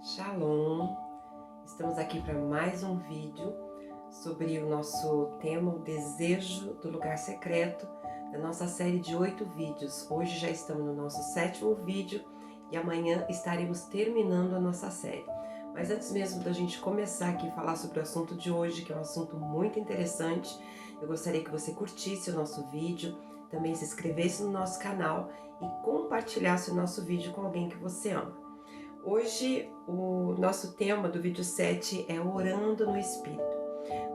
Shalom! Estamos aqui para mais um vídeo sobre o nosso tema, o desejo do lugar secreto, da nossa série de 8 vídeos. Hoje já estamos no nosso 7º vídeo e amanhã estaremos terminando a nossa série. Mas antes mesmo da gente começar aqui a falar sobre o assunto de hoje, que é um assunto muito interessante, eu gostaria que você curtisse o nosso vídeo, também se inscrevesse no nosso canal e compartilhasse o nosso vídeo com alguém que você ama. Hoje o nosso tema do vídeo 7 é orando no Espírito.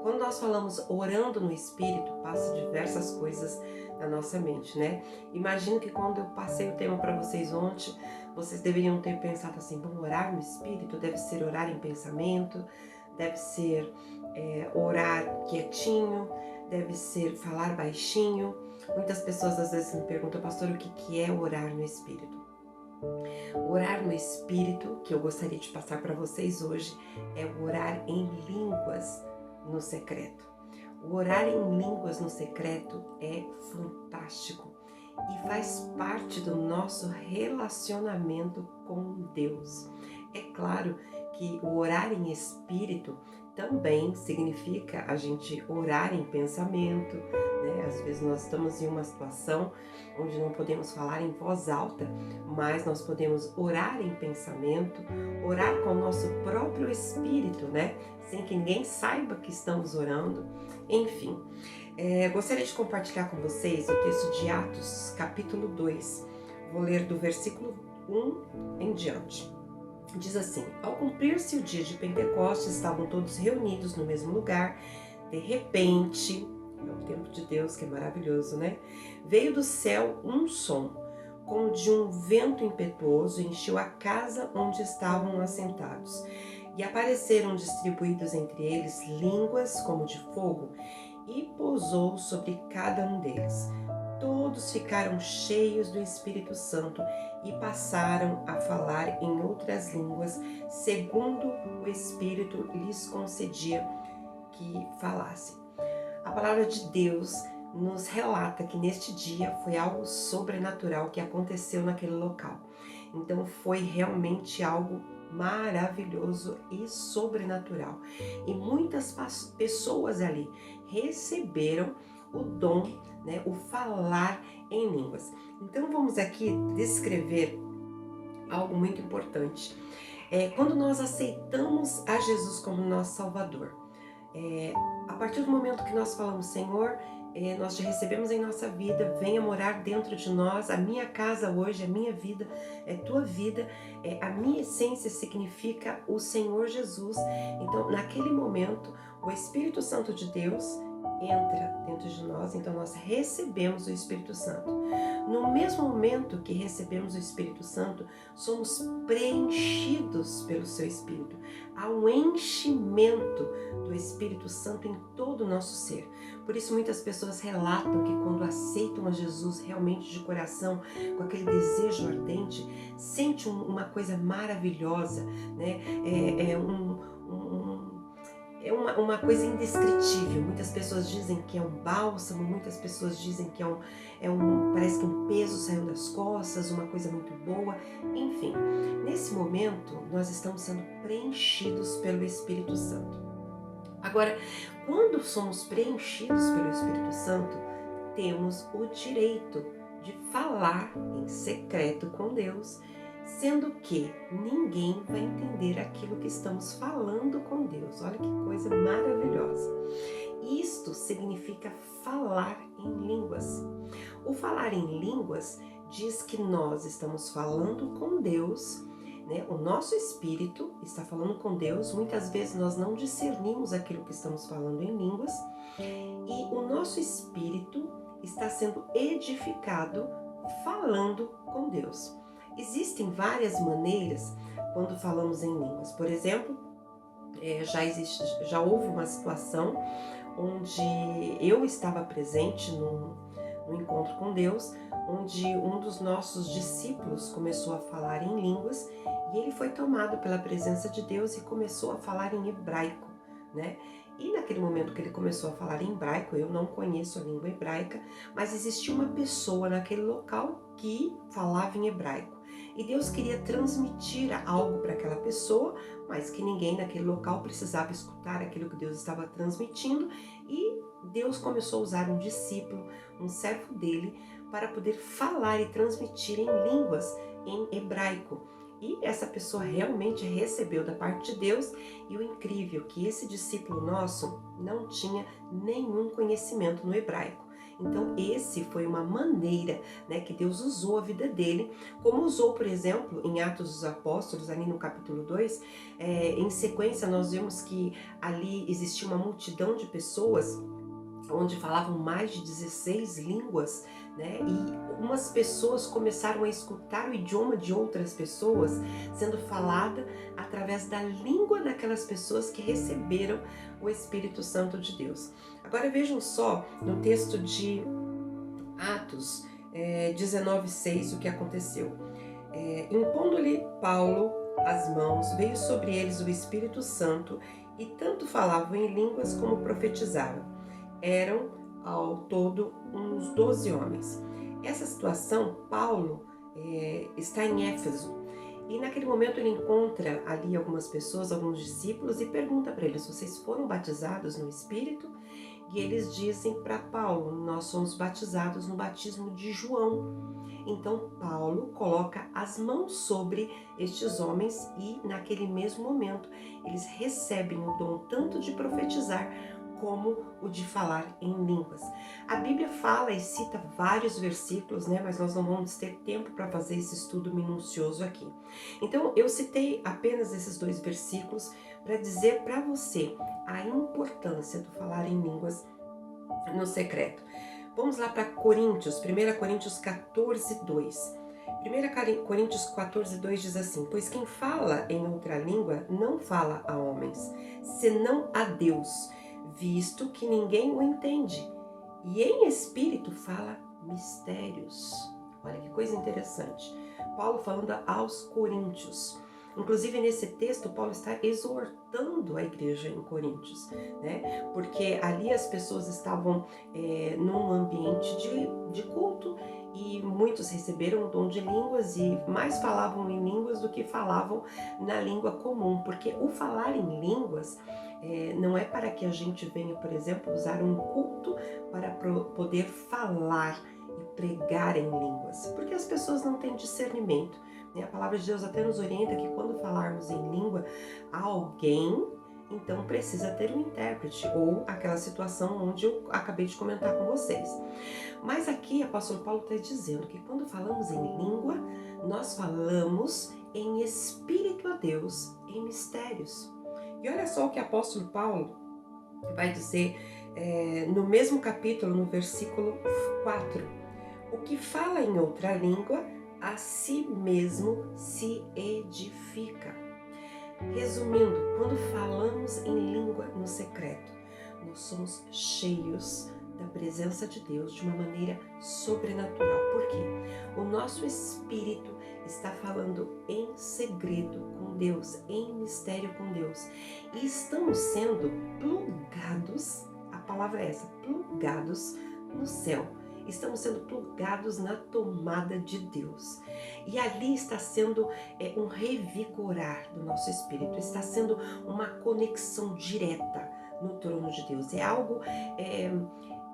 Quando nós falamos orando no Espírito, passa diversas coisas na nossa mente, né? Imagino que quando eu passei o tema para vocês ontem, vocês deveriam ter pensado assim, vamos orar no Espírito? Deve ser orar em pensamento, deve ser orar quietinho, deve ser falar baixinho. Muitas pessoas às vezes me perguntam, pastor, o que é orar no Espírito? Orar no Espírito, que eu gostaria de passar para vocês hoje, é orar em línguas no secreto. O orar em línguas no secreto é fantástico e faz parte do nosso relacionamento com Deus. É claro que o orar em espírito também significa a gente orar em pensamento, né? Às vezes nós estamos em uma situação onde não podemos falar em voz alta, mas nós podemos orar em pensamento, orar com o nosso próprio espírito, né? Sem que ninguém saiba que estamos orando. Enfim, gostaria de compartilhar com vocês o texto de Atos, capítulo 2. Vou ler do versículo 1 em diante. Diz assim: ao cumprir-se o dia de Pentecostes, estavam todos reunidos no mesmo lugar. De repente, é o tempo de Deus que é maravilhoso, né? Veio do céu um som, como de um vento impetuoso, encheu a casa onde estavam assentados. E apareceram distribuídos entre eles línguas como de fogo, e pousou sobre cada um deles. Todos ficaram cheios do Espírito Santo e passaram a falar em outras línguas, segundo o Espírito lhes concedia que falassem. A palavra de Deus nos relata que neste dia foi algo sobrenatural que aconteceu naquele local. Então foi realmente algo maravilhoso e sobrenatural. E muitas pessoas ali receberam o dom, né, o falar em línguas. Então vamos aqui descrever algo muito importante. Quando nós aceitamos a Jesus como nosso Salvador, a partir do momento que nós falamos, Senhor, nós te recebemos em nossa vida, venha morar dentro de nós, a minha casa hoje, a minha vida, é tua vida, a minha essência significa o Senhor Jesus. Então, naquele momento, o Espírito Santo de Deus entra dentro de nós, então nós recebemos o Espírito Santo. No mesmo momento que recebemos o Espírito Santo, somos preenchidos pelo seu Espírito. Há um enchimento do Espírito Santo em todo o nosso ser. Por isso muitas pessoas relatam que quando aceitam a Jesus realmente de coração, com aquele desejo ardente, sente uma coisa maravilhosa, né? Uma coisa indescritível. Muitas pessoas dizem que é um bálsamo, muitas pessoas dizem que parece que um peso saiu das costas, uma coisa muito boa. Enfim, nesse momento nós estamos sendo preenchidos pelo Espírito Santo. Agora, quando somos preenchidos pelo Espírito Santo, temos o direito de falar em secreto com Deus, sendo que ninguém vai entender aquilo que estamos falando com Deus. Olha que coisa maravilhosa. Isto significa falar em línguas. O falar em línguas diz que nós estamos falando com Deus, né? O nosso espírito está falando com Deus. Muitas vezes nós não discernimos aquilo que estamos falando em línguas e o nosso espírito está sendo edificado falando com Deus. Existem várias maneiras quando falamos em línguas. Por exemplo, já houve uma situação onde eu estava presente no encontro com Deus, onde um dos nossos discípulos começou a falar em línguas e ele foi tomado pela presença de Deus e começou a falar em hebraico, né? E naquele momento que ele começou a falar em hebraico, eu não conheço a língua hebraica, mas existia uma pessoa naquele local que falava em hebraico. E Deus queria transmitir algo para aquela pessoa, mas que ninguém naquele local precisava escutar aquilo que Deus estava transmitindo. E Deus começou a usar um discípulo, um servo dele, para poder falar e transmitir em línguas em hebraico. E essa pessoa realmente recebeu da parte de Deus, e o incrível é que esse discípulo nosso não tinha nenhum conhecimento no hebraico. Então esse foi uma maneira, né, que Deus usou a vida dele, como usou, por exemplo, em Atos dos Apóstolos, ali no capítulo 2, em sequência nós vemos que ali existia uma multidão de pessoas, onde falavam mais de 16 línguas, né? E umas pessoas começaram a escutar o idioma de outras pessoas sendo falada através da língua daquelas pessoas que receberam o Espírito Santo de Deus. Agora vejam só no texto de Atos 19:6 o que aconteceu. Impondo-lhe Paulo as mãos, veio sobre eles o Espírito Santo, e tanto falavam em línguas como profetizavam. Eram ao todo uns 12 homens. Essa situação, Paulo está em Éfeso, e naquele momento ele encontra ali algumas pessoas, alguns discípulos, e pergunta para eles: vocês foram batizados no Espírito? E eles dizem para Paulo: nós somos batizados no batismo de João. Então Paulo coloca as mãos sobre estes homens, e naquele mesmo momento eles recebem o dom tanto de profetizar como o de falar em línguas. A Bíblia fala e cita vários versículos, né? Mas nós não vamos ter tempo para fazer esse estudo minucioso aqui. Então eu citei apenas esses 2 versículos para dizer para você a importância do falar em línguas no secreto. Vamos lá para Coríntios, 1 Coríntios 14:2. 1 Coríntios 14:2 diz assim: pois quem fala em outra língua não fala a homens, senão a Deus, visto que ninguém o entende, e em espírito fala mistérios. Olha que coisa interessante. Paulo falando aos coríntios. Inclusive nesse texto, Paulo está exortando a igreja em Coríntios, né? Porque ali as pessoas estavam num ambiente de culto, e muitos receberam o dom de línguas e mais falavam em línguas do que falavam na língua comum, porque o falar em línguas não é para que a gente venha, por exemplo, usar um culto para poder falar e pregar em línguas, porque as pessoas não têm discernimento. A palavra de Deus até nos orienta que quando falarmos em língua a alguém, então precisa ter um intérprete, ou aquela situação onde eu acabei de comentar com vocês. Mas aqui o apóstolo Paulo está dizendo que quando falamos em língua, nós falamos em espírito a Deus, em mistérios. E olha só o que o apóstolo Paulo vai dizer no mesmo capítulo, no versículo 4. O que fala em outra língua, a si mesmo se edifica. Resumindo, quando falamos em língua no secreto, nós somos cheios da presença de Deus de uma maneira sobrenatural. Por quê? O nosso espírito está falando em segredo com Deus, em mistério com Deus. E estamos sendo plugados, a palavra é essa, plugados no céu. Estamos sendo plugados na tomada de Deus. E ali está sendo um revigorar do nosso espírito, está sendo uma conexão direta no trono de Deus. É algo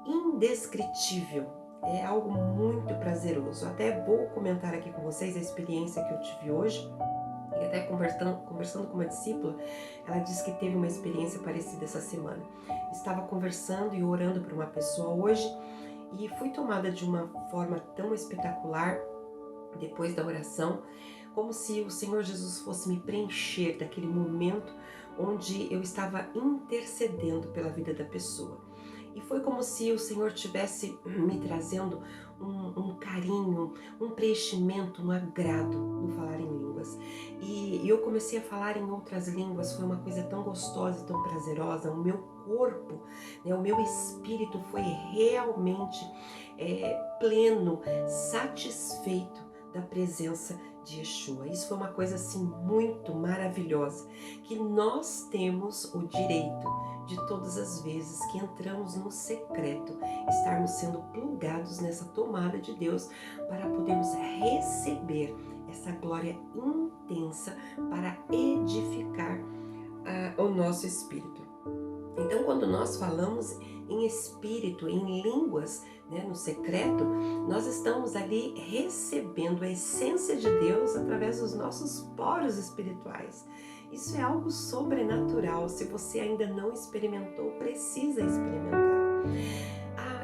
indescritível, é algo muito prazeroso. Até vou comentar aqui com vocês a experiência que eu tive hoje. E até conversando com uma discípula, ela disse que teve uma experiência parecida essa semana. Estava conversando e orando por uma pessoa hoje, e fui tomada de uma forma tão espetacular depois da oração, como se o Senhor Jesus fosse me preencher daquele momento onde eu estava intercedendo pela vida da pessoa. E foi como se o Senhor tivesse me trazendo um carinho, um preenchimento, um agrado no falar em línguas. E eu comecei a falar em outras línguas, foi uma coisa tão gostosa e tão prazerosa. O meu corpo, né, o meu espírito foi realmente pleno, satisfeito da presença de Yeshua. Isso foi uma coisa assim muito maravilhosa, que nós temos o direito de todas as vezes que entramos no secreto, estarmos sendo plugados nessa tomada de Deus para podermos receber essa glória intensa para edificar o nosso espírito. Então, quando nós falamos em espírito, em línguas, né, no secreto, nós estamos ali recebendo a essência de Deus através dos nossos poros espirituais. Isso é algo sobrenatural. Se você ainda não experimentou, precisa experimentar.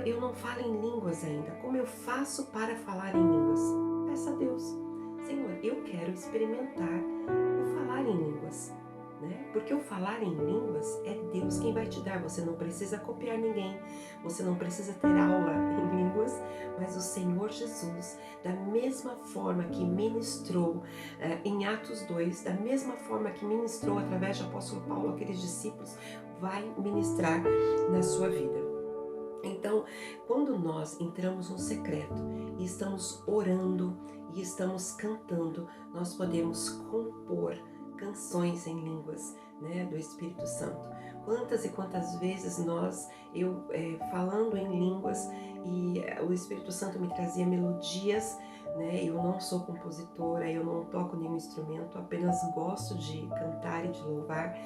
Eu não falo em línguas ainda. Como eu faço para falar em línguas? Peça a Deus. Senhor, eu quero experimentar o falar em línguas. Né? Porque o falar em línguas é Deus quem vai te dar. Você não precisa copiar ninguém, você não precisa ter aula em línguas, mas o Senhor Jesus, da mesma forma que ministrou em Atos 2, da mesma forma que ministrou através do apóstolo Paulo aqueles discípulos, vai ministrar na sua vida. Então, quando nós entramos no secreto e estamos orando e estamos cantando, nós podemos compor canções em línguas, né, do Espírito Santo. Quantas e quantas vezes eu falando em línguas e o Espírito Santo me trazia melodias, né? Eu não sou compositora, eu não toco nenhum instrumento, apenas gosto de cantar e de louvar,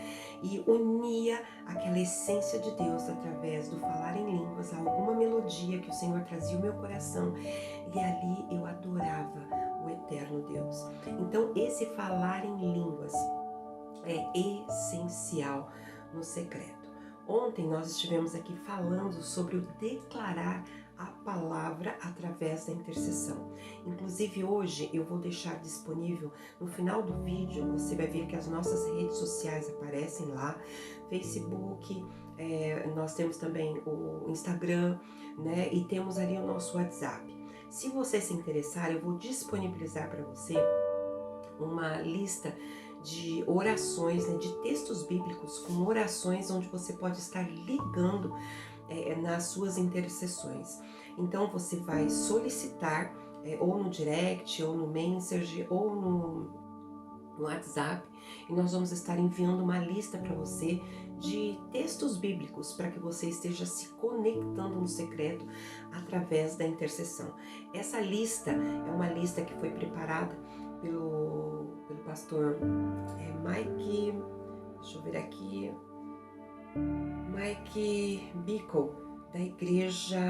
e unia aquela essência de Deus através do falar em línguas a alguma melodia que o Senhor trazia ao meu coração, e ali eu adorava o eterno Deus. Então, esse falar em línguas é essencial no secreto. Ontem nós estivemos aqui falando sobre o declarar a palavra através da intercessão. Inclusive hoje eu vou deixar disponível no final do vídeo, você vai ver que as nossas redes sociais aparecem lá, Facebook, nós temos também o Instagram, né? E temos ali o nosso WhatsApp. Se você se interessar, eu vou disponibilizar para você uma lista de orações, né, de textos bíblicos com orações onde você pode estar ligando nas suas intercessões. Então você vai solicitar ou no direct, ou no Messenger, ou no WhatsApp, e nós vamos estar enviando uma lista para você de textos bíblicos para que você esteja se conectando no secreto através da intercessão. Essa lista é uma lista que foi preparada pelo pastor Mike, deixa eu ver aqui, Mike Bickle, da igreja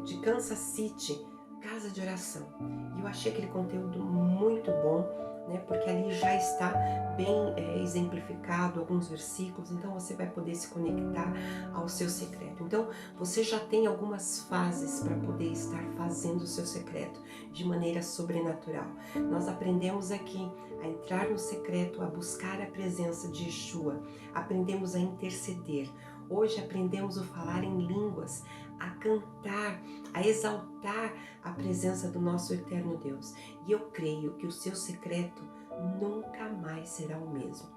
de Kansas City, Casa de Oração. E eu achei aquele conteúdo muito bom, né? Porque ali já está bem exemplificado alguns versículos, então você vai poder se conectar ao seu secreto. Então você já tem algumas fases para poder estar fazendo o seu secreto de maneira sobrenatural. Nós aprendemos aqui a entrar no secreto, a buscar a presença de Yeshua, aprendemos a interceder. Hoje aprendemos a falar em línguas, a cantar, a exaltar a presença do nosso eterno Deus. E eu creio que o seu secreto nunca mais será o mesmo.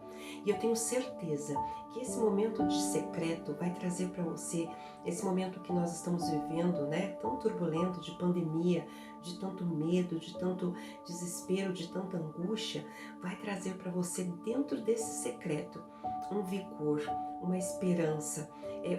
E eu tenho certeza que esse momento de secreto vai trazer para você, esse momento que nós estamos vivendo, né, tão turbulento, de pandemia, de tanto medo, de tanto desespero, de tanta angústia, vai trazer para você, dentro desse secreto, um vigor, uma esperança.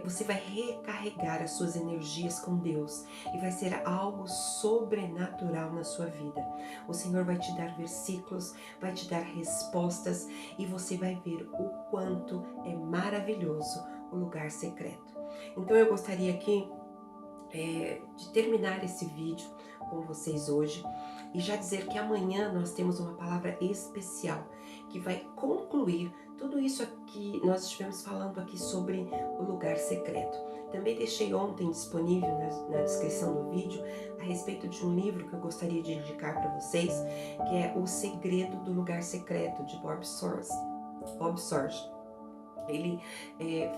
Você vai recarregar as suas energias com Deus e vai ser algo sobrenatural na sua vida. O Senhor vai te dar versículos, vai te dar respostas e você vai ver o quanto é maravilhoso o lugar secreto. Então eu gostaria aqui de terminar esse vídeo com vocês hoje e já dizer que amanhã nós temos uma palavra especial que vai concluir tudo isso aqui nós estivemos falando aqui sobre o lugar secreto. Também deixei ontem disponível na descrição do vídeo a respeito de um livro que eu gostaria de indicar para vocês, que é O Segredo do Lugar Secreto, de Bob Sorge. Ele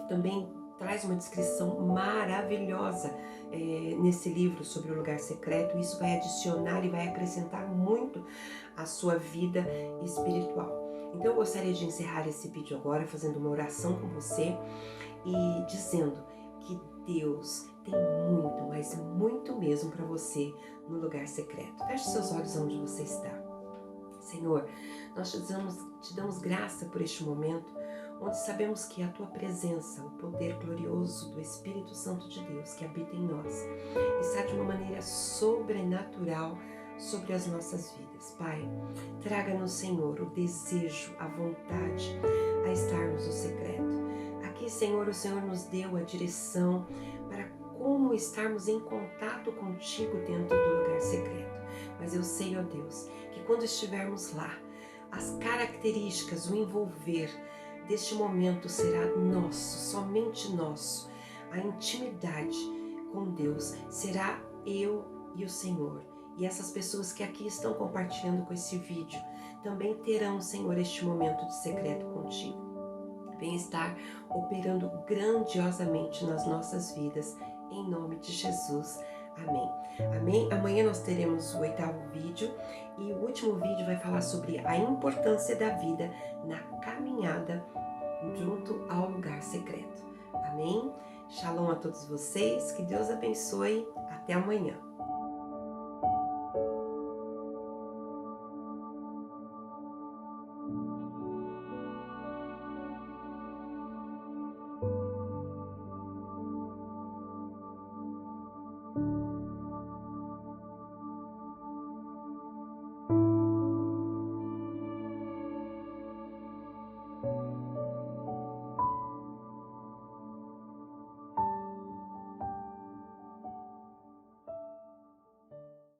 também traz uma descrição maravilhosa nesse livro sobre o lugar secreto. Isso vai adicionar e vai acrescentar muito à sua vida espiritual. Então eu gostaria de encerrar esse vídeo agora fazendo uma oração com você e dizendo que Deus tem muito, mas muito mesmo para você no lugar secreto. Feche seus olhos onde você está. Senhor, nós te damos graça por este momento, onde sabemos que a Tua presença, o poder glorioso do Espírito Santo de Deus que habita em nós, está de uma maneira sobrenatural sobre as nossas vidas. Pai, traga-nos, Senhor, o desejo, a vontade a estarmos no secreto. Aqui, Senhor, o Senhor nos deu a direção para como estarmos em contato contigo dentro do lugar secreto. Mas eu sei, ó Deus, que quando estivermos lá, as características, o envolver deste momento será nosso, somente nosso. A intimidade com Deus será eu e o Senhor. E essas pessoas que aqui estão compartilhando com esse vídeo também terão, Senhor, este momento de secreto contigo. Vem estar operando grandiosamente nas nossas vidas, em nome de Jesus. Amém. Amém. Amanhã nós teremos o 8º vídeo e o último vídeo vai falar sobre a importância da vida na caminhada junto ao lugar secreto. Amém. Shalom a todos vocês. Que Deus abençoe. Até amanhã.